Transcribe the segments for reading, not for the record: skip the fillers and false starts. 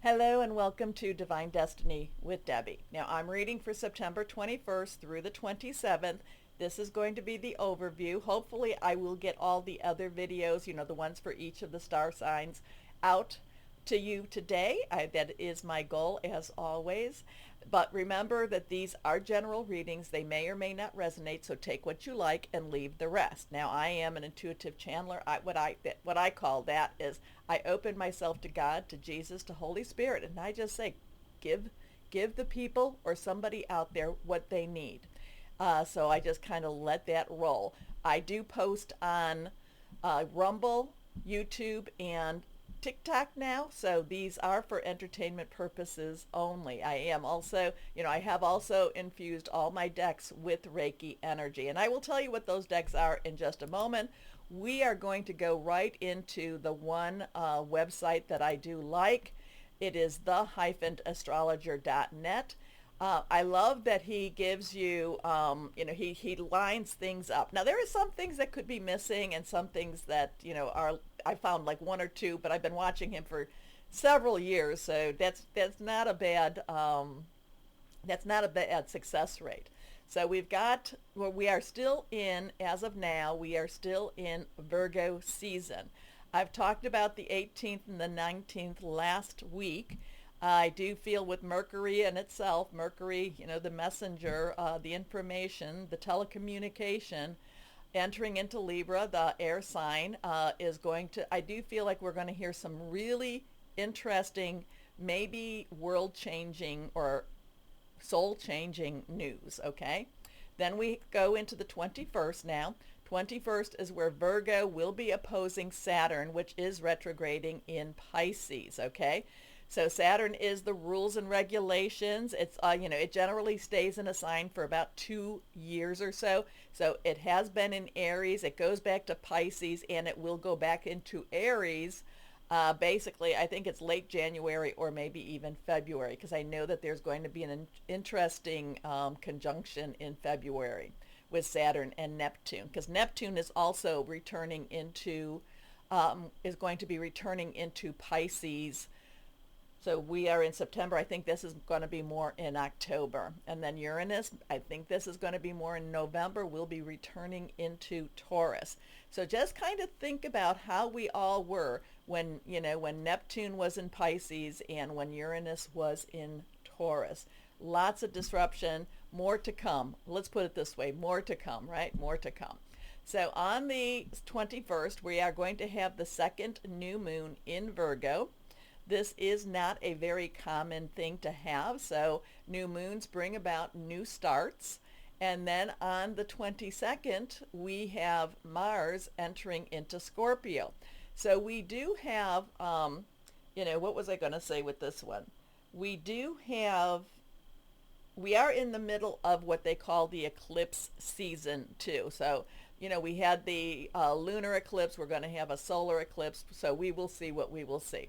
Hello and welcome to Divine Destiny with Debbie. Now I'm reading for September 21st through the 27th. This is going to be the overview. Hopefully I will get all the other videos, the ones for each of the star signs out to you today. That is my goal as always. But remember that these are general readings. They may or may not resonate, so take what you like and leave the rest. Now I am an intuitive channeler. What I call that is I open myself to God, to Jesus, to Holy Spirit, and I just say, give the people or somebody out there what they need. So I just kind of let that roll. I do post on Rumble, YouTube, and TikTok now, so these are for entertainment purposes only. I have also infused all my decks with Reiki energy, and I will tell you what those decks are in just a moment. We are going to go right into the one website that I do like. It is the-astrologer.net. I love that he gives you, he lines things up. Now, there are some things that could be missing and some things that, I found like one or two, but I've been watching him for several years. So that's not a bad, success rate. So we are still in, as of now, we are still in Virgo season. I've talked about the 18th and the 19th last week. I do feel with Mercury in itself, Mercury, the messenger, the information, the telecommunication, entering into Libra, the air sign, I do feel like we're going to hear some really interesting, maybe world-changing or soul-changing news, okay? Then we go into the 21st now. 21st is where Virgo will be opposing Saturn, which is retrograding in Pisces, okay? So Saturn is the rules and regulations. It's, it generally stays in a sign for about 2 years or so. So it has been in Aries. It goes back to Pisces, and it will go back into Aries. Basically, I think it's late January or maybe even February, because I know that there's going to be an interesting conjunction in February with Saturn and Neptune, because Neptune is also returning into, is going to be returning into Pisces. So we are in September. I think this is going to be more in October. And then Uranus, I think this is going to be more in November. We'll be returning into Taurus. So just kind of think about how we all were when Neptune was in Pisces and when Uranus was in Taurus. Lots of disruption, more to come. Let's put it this way, more to come, right? More to come. So on the 21st, we are going to have the second new moon in Virgo. This is not a very common thing to have, so new moons bring about new starts. And then on the 22nd, we have Mars entering into Scorpio. So we do have, what was I going to say with this one? We are in the middle of what they call the eclipse season too. So, we had the lunar eclipse. We're going to have a solar eclipse. So we will see what we will see.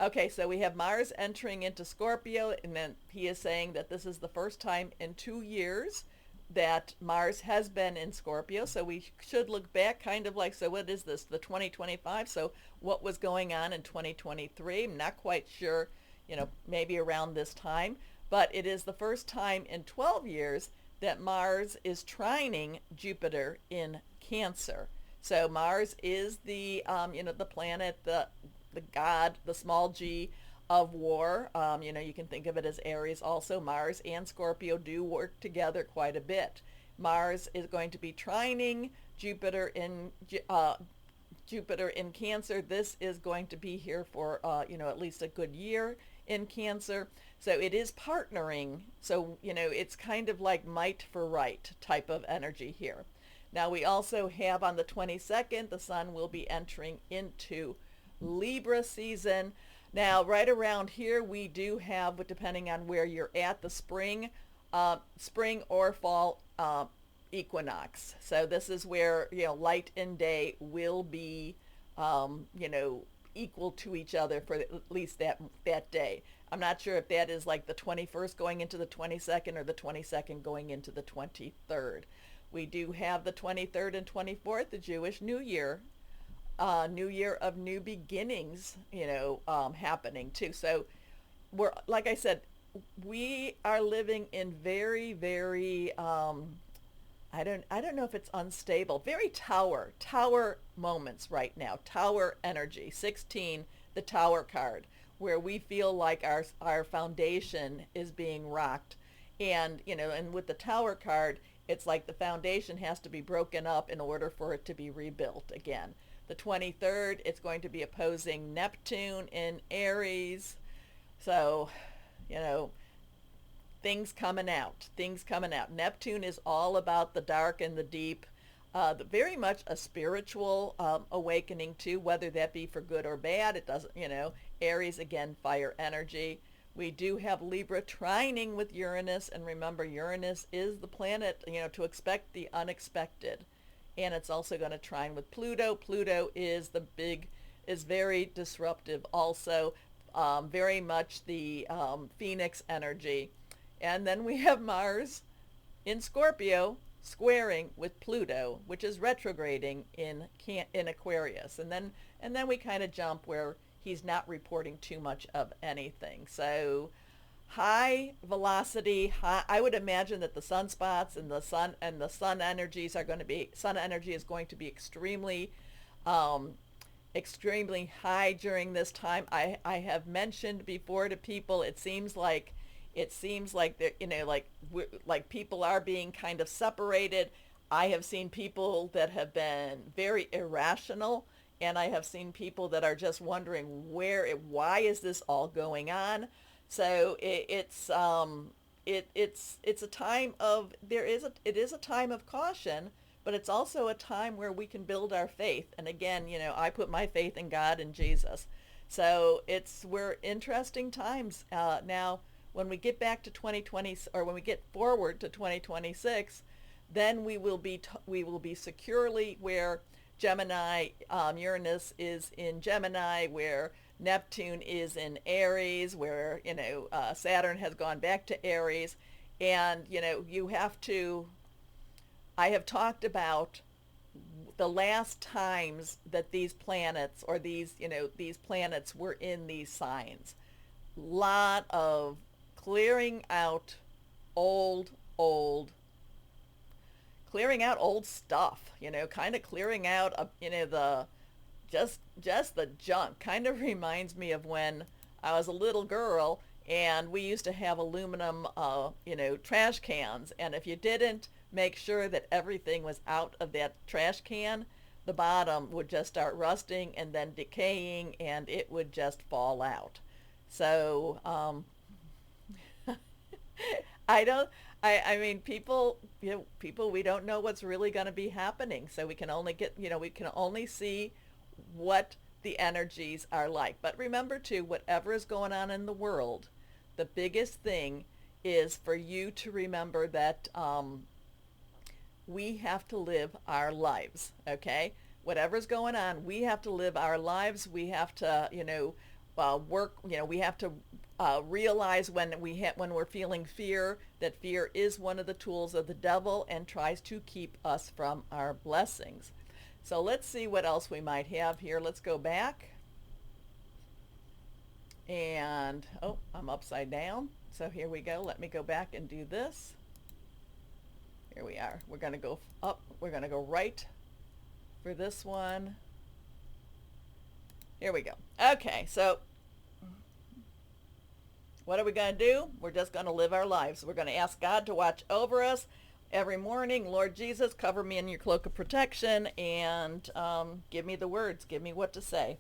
Okay, so we have Mars entering into Scorpio, and then he is saying that this is the first time in 2 years that Mars has been in Scorpio. So we should look back kind of like, so what is this, the 2025? So what was going on in 2023? I'm not quite sure, maybe around this time. But it is the first time in 12 years that Mars is trining Jupiter in Cancer. So Mars is the, the planet, the god, the small g of war. You can think of it as Aries also. Mars and Scorpio do work together quite a bit. Mars is going to be trining Jupiter in Cancer. This is going to be here for, at least a good year in Cancer. So it is partnering. So, it's kind of like might for right type of energy here. Now we also have on the 22nd, the sun will be entering into Libra season. Now right around here we do have, but depending on where you're at, the spring or fall equinox. So this is where light and day will be equal to each other for at least that day. I'm not sure if that is like the 21st going into the 22nd or the 22nd going into the 23rd. We do have the 23rd and 24th, the Jewish New Year, New Year of new beginnings, happening too. So we're, like I said, we are living in very, very, I don't know if it's unstable, very tower moments right now, tower energy, 16, the tower card, where we feel like our foundation is being rocked. And, and with the tower card, it's like the foundation has to be broken up in order for it to be rebuilt again. The 23rd, it's going to be opposing Neptune in Aries. So, you know, things coming out. Neptune is all about the dark and the deep, very much a spiritual awakening too, whether that be for good or bad. It doesn't, Aries, again, fire energy. We do have Libra trining with Uranus, and remember, Uranus is the planet, to expect the unexpected. And it's also going to trine with Pluto. Pluto is is very disruptive also, very much the Phoenix energy. And then we have Mars in Scorpio squaring with Pluto, which is retrograding in Aquarius. And then we kind of jump where he's not reporting too much of anything. So high velocity, I would imagine that the sunspots and the sun energies sun energy is going to be extremely high during this time. I have mentioned before to people, it seems like that, like people are being kind of separated. I have seen people that have been very irrational, and I have seen people that are just wondering why is this all going on. So it's a time of it is a time of caution, but it's also a time where we can build our faith. And again, I put my faith in God and Jesus. So we're interesting times now. When we get back to 2020, or when we get forward to 2026, then we will be securely where Gemini, Uranus is in Gemini, where Neptune is in Aries, where Saturn has gone back to Aries, and I have talked about the last times that these planets were in these signs. Lot of clearing out old stuff, kind of clearing out, just the junk. Kind of reminds me of when I was a little girl and we used to have aluminum, trash cans. And if you didn't make sure that everything was out of that trash can, the bottom would just start rusting and then decaying, and it would just fall out. So, I mean, people, we don't know what's really going to be happening. So we can only see what the energies are like. But remember too, whatever is going on in the world, the biggest thing is for you to remember that we have to live our lives, okay? Whatever's going on, we have to live our lives. We have to, work, we have to realize when we're feeling fear, that fear is one of the tools of the devil and tries to keep us from our blessings. So let's see what else we might have here. Let's go back. And, I'm upside down. So here we go. Let me go back and do this. Here we are. We're going to go up. We're going to go right for this one. Here we go. Okay, so what are we going to do? We're just going to live our lives. We're going to ask God to watch over us every morning. Lord Jesus, cover me in your cloak of protection, and give me the words. Give me what to say.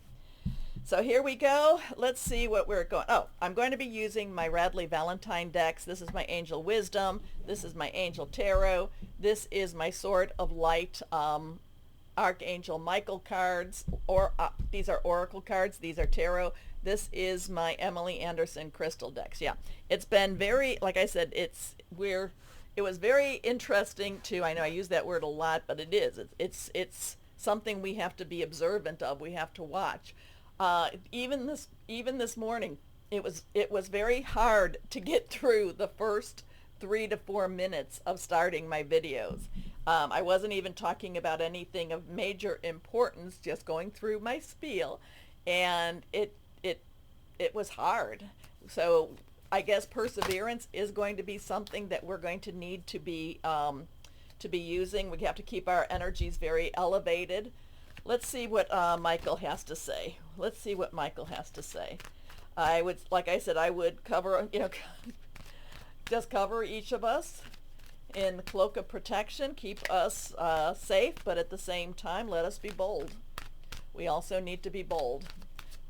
So here we go. Let's see what we're going. I'm going to be using my Radley Valentine decks. This is my Angel Wisdom. This is my Angel Tarot. This is my Sword of Light Archangel Michael cards. These are Oracle cards. These are Tarot. This is my Emily Anderson crystal decks. Yeah, it's been very, like I said, it was very interesting to, I know I use that word a lot, but it is. It's something we have to be observant of. We have to watch. Even this morning, it was very hard to get through the first 3 to 4 minutes of starting my videos. I wasn't even talking about anything of major importance, just going through my spiel, and it was hard. so I guess perseverance is going to be something that we're going to need to be using. We have to keep our energies very elevated. Let's see what Michael has to say. Let's see what Michael has to say. I would, like I said, I would cover, just cover each of us in the cloak of protection, keep us safe, but at the same time, let us be bold. We also need to be bold.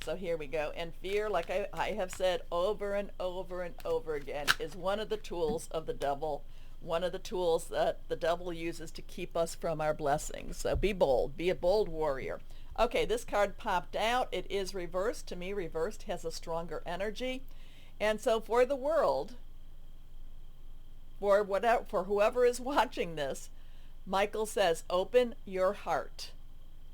So here we go. And fear, like I have said over and over and over again, is one of the tools of the devil, one of the tools that the devil uses to keep us from our blessings. So be bold. Be a bold warrior. Okay, this card popped out. It is reversed. To me, reversed has a stronger energy. And so for the world, for whoever is watching this, Michael says, open your heart.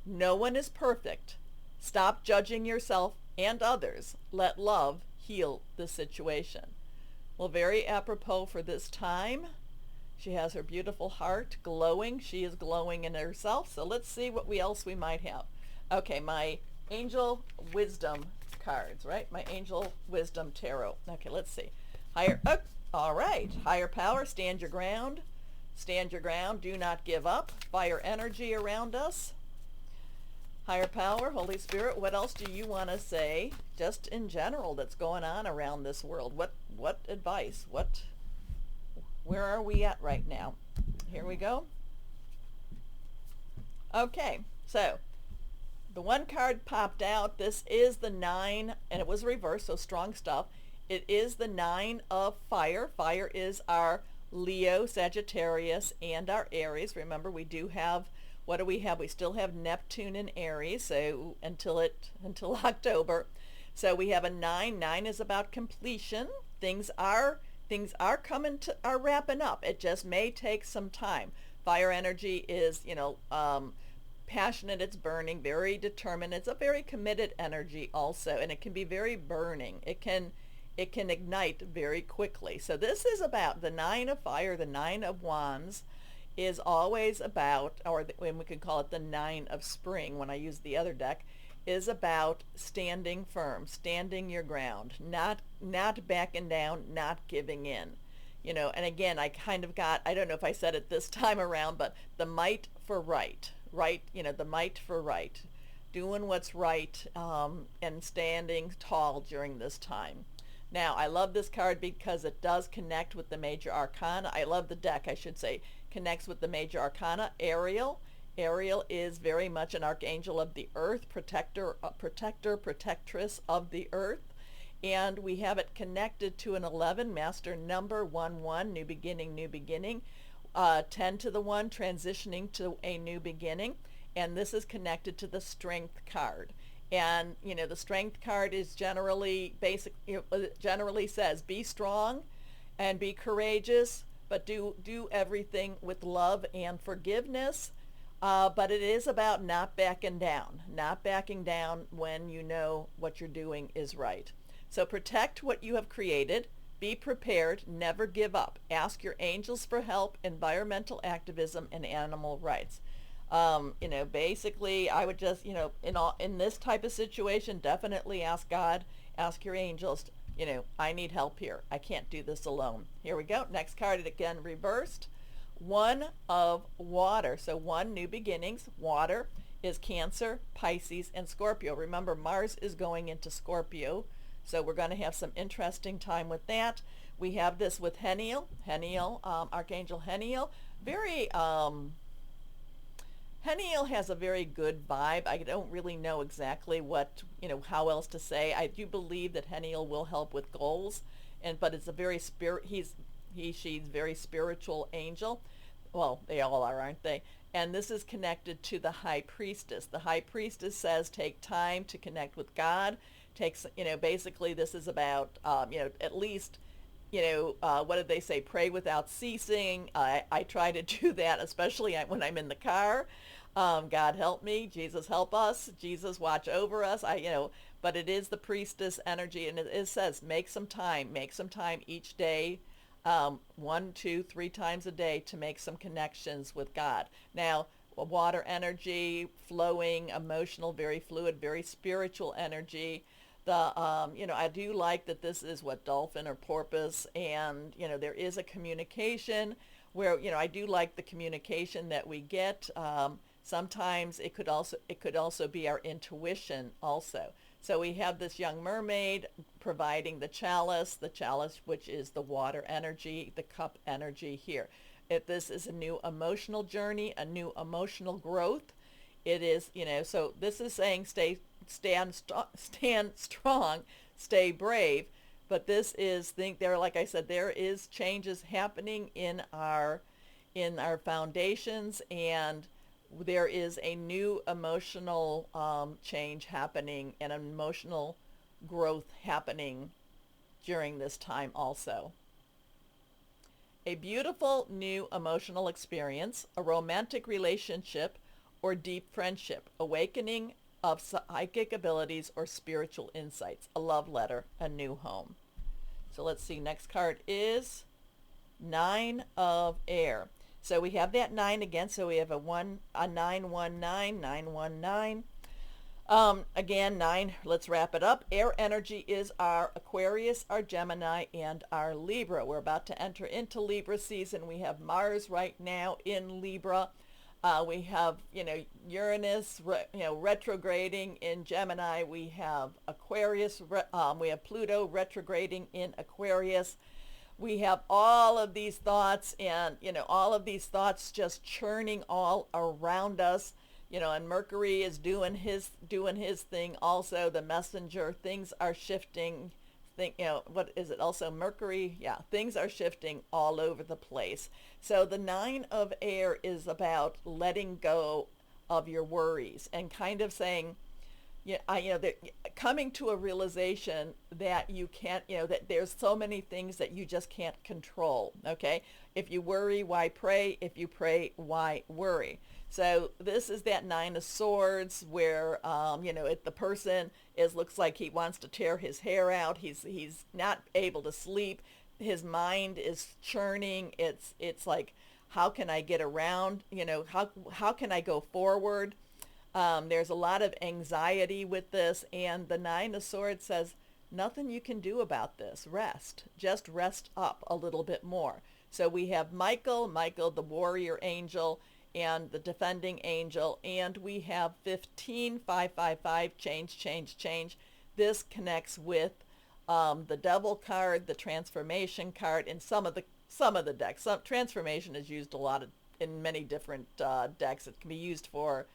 No one is perfect. Stop judging yourself and others. Let love heal the situation. Well, very apropos for this time. She has her beautiful heart glowing. She is glowing in herself. So let's see what else we might have. Okay, my angel wisdom cards, right? My angel wisdom tarot. Okay, let's see. All right. Higher power, stand your ground. Stand your ground. Do not give up. Fire energy around us. Higher power, Holy Spirit, what else do you want to say just in general that's going on around this world? What advice? Where are we at right now? Here we go. Okay, so the one card popped out. This is the 9, and it was reversed, so strong stuff. It is the 9 of fire. Fire is our Leo, Sagittarius, and our Aries. Remember, we do have, what do we have? We still have Neptune in Aries, so until October. So we have a 9. 9 is about completion. Things are wrapping up. It just may take some time. Fire energy is, passionate. It's burning, very determined. It's a very committed energy also, and it can be very burning. It can ignite very quickly. So this is about the 9 of fire, the 9 of wands is always about, when we could call it the 9 of spring when I use the other deck, is about standing firm, standing your ground, not backing down, not giving in. And again, I kind of got, I don't know if I said it this time around, but the might for right, the might for right, doing what's right, and standing tall during this time. Now, I love this card because it does connect with the major arcana. I love the deck, I should say, connects with the major arcana. Ariel is very much an archangel of the earth, protectress of the earth. And we have it connected to an 11, master number, 1-1, new beginning, 10 to the 1, transitioning to a new beginning. And this is connected to the strength card. And, the strength card is generally generally says, be strong and be courageous, but do everything with love and forgiveness. But it is about not backing down when you know what you're doing is right. So protect what you have created. Be prepared. Never give up. Ask your angels for help, environmental activism, and animal rights. Basically, I would just, in this type of situation, definitely ask God, ask your angels, I need help here. I can't do this alone. Here we go. Next card, again, reversed. 1 of water. So 1, new beginnings. Water is Cancer, Pisces, and Scorpio. Remember, Mars is going into Scorpio. So we're going to have some interesting time with that. We have this with Heniel, Archangel Heniel. Heniel has a very good vibe. I don't really know exactly how else to say. I do believe that Heniel will help with goals, but it's a very she's very spiritual angel. Well, they all are, aren't they? And this is connected to the High Priestess. The High Priestess says take time to connect with God. Basically this is about, at least, what did they say? Pray without ceasing. I try to do that, especially when I'm in the car. God help me. Jesus help us. Jesus watch over us. But it is the priestess energy, and it says make some time each day, 1, 2, 3 times a day to make some connections with God. Now, water energy, flowing, emotional, very fluid, very spiritual energy. I do like that this is what dolphin or porpoise, and there is a communication where I do like the communication that we get. Sometimes it could also be our intuition also. So we have this young mermaid providing the chalice which is the water energy, the cup energy here. If this is a new emotional journey, a new emotional growth, it is, so this is saying stand strong, stay brave. But this is, like I said, there is changes happening in our foundations, and there is a new emotional change happening, and emotional growth happening during this time also. A beautiful new emotional experience, a romantic relationship, or deep friendship, awakening of psychic abilities or spiritual insights, a love letter, a new home. So let's see, next card is Nine of Air. So we have that 9 again, so we have a 919, 919. Again, 9, let's wrap it up. Air energy is our Aquarius, our Gemini, and our Libra. We're about to enter into Libra season. We have Mars right now in Libra. We have, Uranus, retrograding in Gemini. We have Aquarius, we have Pluto retrograding in Aquarius. We have all of these thoughts, and, all of these thoughts just churning all around us. And Mercury is doing his thing also, the messenger. Things are shifting. What is it also? Mercury, yeah, things are shifting all over the place. So the 9 of Air is about letting go of your worries and kind of saying, coming to a realization that you can't, that there's so many things that you just can't control. Okay, if you worry, why pray? If you pray, why worry? So this is that 9 of Swords where, the person looks like he wants to tear his hair out. He's not able to sleep. His mind is churning. It's like, how can I get around? How can I go forward? There's a lot of anxiety with this, and the 9 of Swords says, nothing you can do about this. Rest. Just rest up a little bit more. So we have Michael, the warrior angel, and the defending angel, and we have 15555, change. This connects with the Devil card, the transformation card, and some of the decks. Transformation is used a lot in many different decks. It can be used for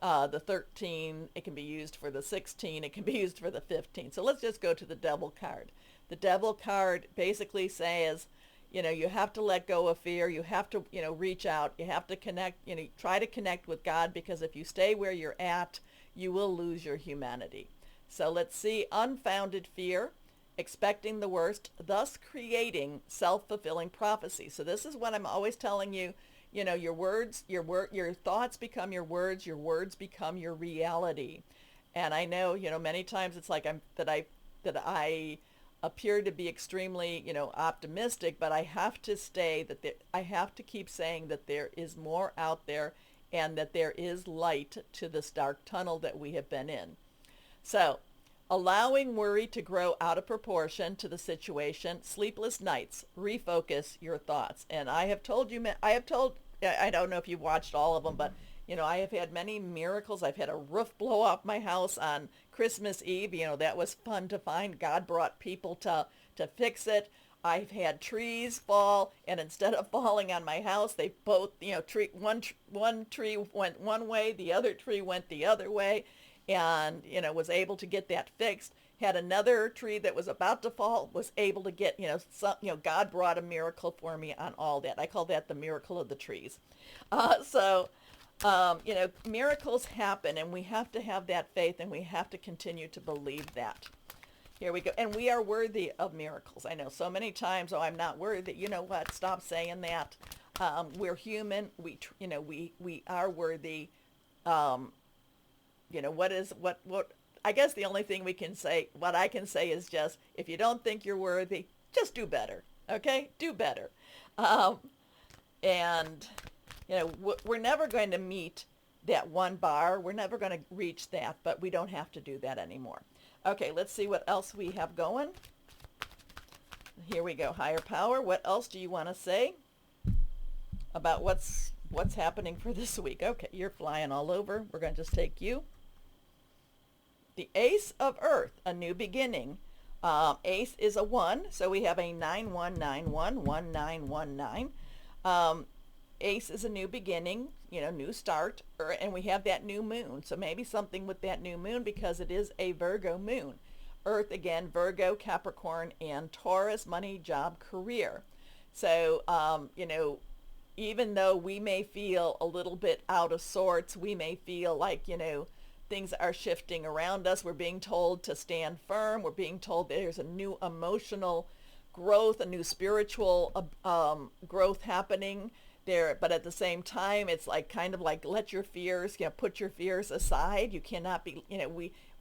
the 13, it can be used for the 16, it can be used for the 15. So let's just go to the Devil card. The Devil card basically says, you have to let go of fear. You have to, reach out. You have to connect, try to connect with God, because if you stay where you're at, you will lose your humanity. So let's see, unfounded fear, expecting the worst, thus creating self-fulfilling prophecy. So this is what I'm always telling you. Your words, your thoughts become your words become your reality. And I know, many times it's like I appear to be extremely, optimistic, but I have to I have to keep saying that there is more out there, and that there is light to this dark tunnel that we have been in. So, allowing worry to grow out of proportion to the situation, sleepless nights, refocus your thoughts. And I don't know if you've watched all of them, but I have had many miracles. I've had a roof blow off my house on Christmas Eve. That was fun to find. God brought people to fix it. I've had trees fall, and instead of falling on my house, they both, one tree went one way, the other tree went the other way, and, was able to get that fixed. Had another tree that was about to fall, was able to get, God brought a miracle for me on all that. I call that the miracle of the trees. Miracles happen, and we have to have that faith, and we have to continue to believe that. Here we go. And we are worthy of miracles. I know so many times, I'm not worthy. You know what? Stop saying that. We're human. We are worthy. What I guess the only thing what I can say is just, if you don't think you're worthy, just do better. Okay? Do better. And we're never going to meet that one bar. We're never going to reach that, but we don't have to do that anymore. Okay, let's see what else we have going. Here we go, higher power. What else do you want to say about what's happening for this week? Okay, you're flying all over. We're going to just take you. The Ace of Earth, a new beginning. Ace is a 1, so we have a 9191, 1919. Ace is a new beginning, new start, and we have that new moon. So maybe something with that new moon because it is a Virgo moon. Earth again, Virgo, Capricorn, and Taurus, money, job, career. So, even though we may feel a little bit out of sorts, we may feel like, things are shifting around us. We're being told to stand firm. We're being told there's a new emotional growth, a new spiritual growth happening there. But at the same time, it's like kind of like let your fears, put your fears aside. You cannot be,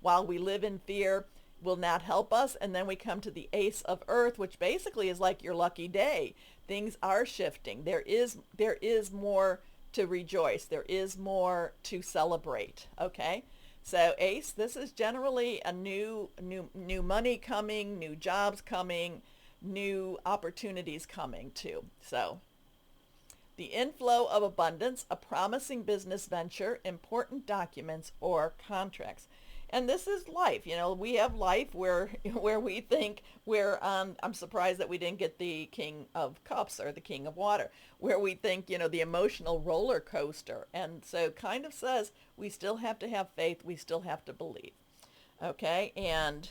while we live in fear, will not help us. And then we come to the Ace of Earth, which basically is like your lucky day. Things are shifting. There is more to rejoice. There is more to celebrate. Okay. So Ace, this is generally a new money coming, new jobs coming, new opportunities coming too. So the inflow of abundance, a promising business venture, important documents or contracts. And this is life. We have life where we think I'm surprised that we didn't get the King of Cups or the King of Water, where we think, the emotional roller coaster. And so kind of says we still have to have faith. We still have to believe. Okay. And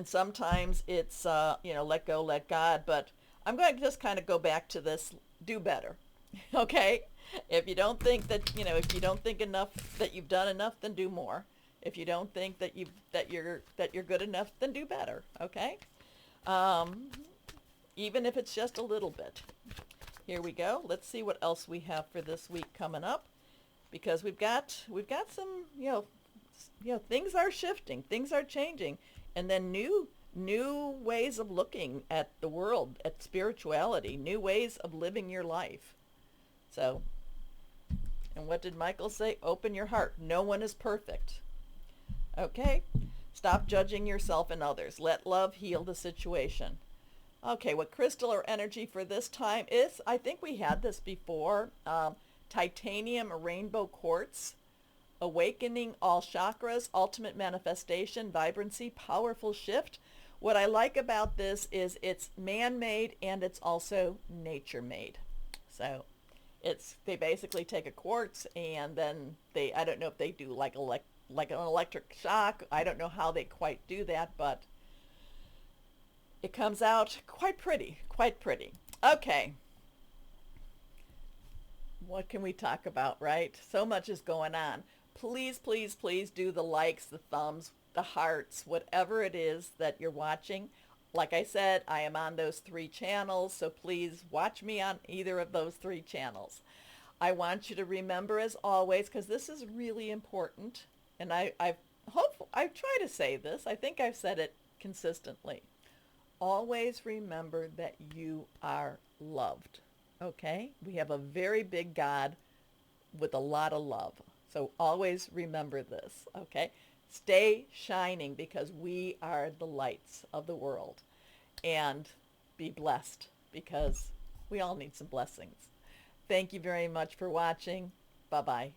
sometimes it's, let go, let God. But I'm going to just kind of go back to this, do better. Okay. If you don't think that, if you don't think enough that you've done enough, then do more. If you don't think that you're good enough, then do better. Okay, even if it's just a little bit. Here we go. Let's see what else we have for this week coming up, because we've got some things are shifting, things are changing, and then new ways of looking at the world, at spirituality, new ways of living your life. So, and what did Michael say? Open your heart. No one is perfect. Okay, stop judging yourself and others. Let love heal the situation. Okay, what crystal or energy for this time is, I think we had this before, titanium rainbow quartz, awakening all chakras, ultimate manifestation, vibrancy, powerful shift. What I like about this is it's man-made and it's also nature-made. So they basically take a quartz and then I don't know if they do like an electric shock. I don't know how they quite do that, but it comes out quite pretty, quite pretty. Okay. What can we talk about, right? So much is going on. Please, please, please do the likes, the thumbs, the hearts, whatever it is that you're watching. Like I said, I am on those 3 channels, so please watch me on either of those 3 channels. I want you to remember, as always, because this is really important, and I try to say this. I think I've said it consistently. Always remember that you are loved. Okay? We have a very big God with a lot of love. So always remember this. Okay? Stay shining, because we are the lights of the world. And be blessed, because we all need some blessings. Thank you very much for watching. Bye-bye.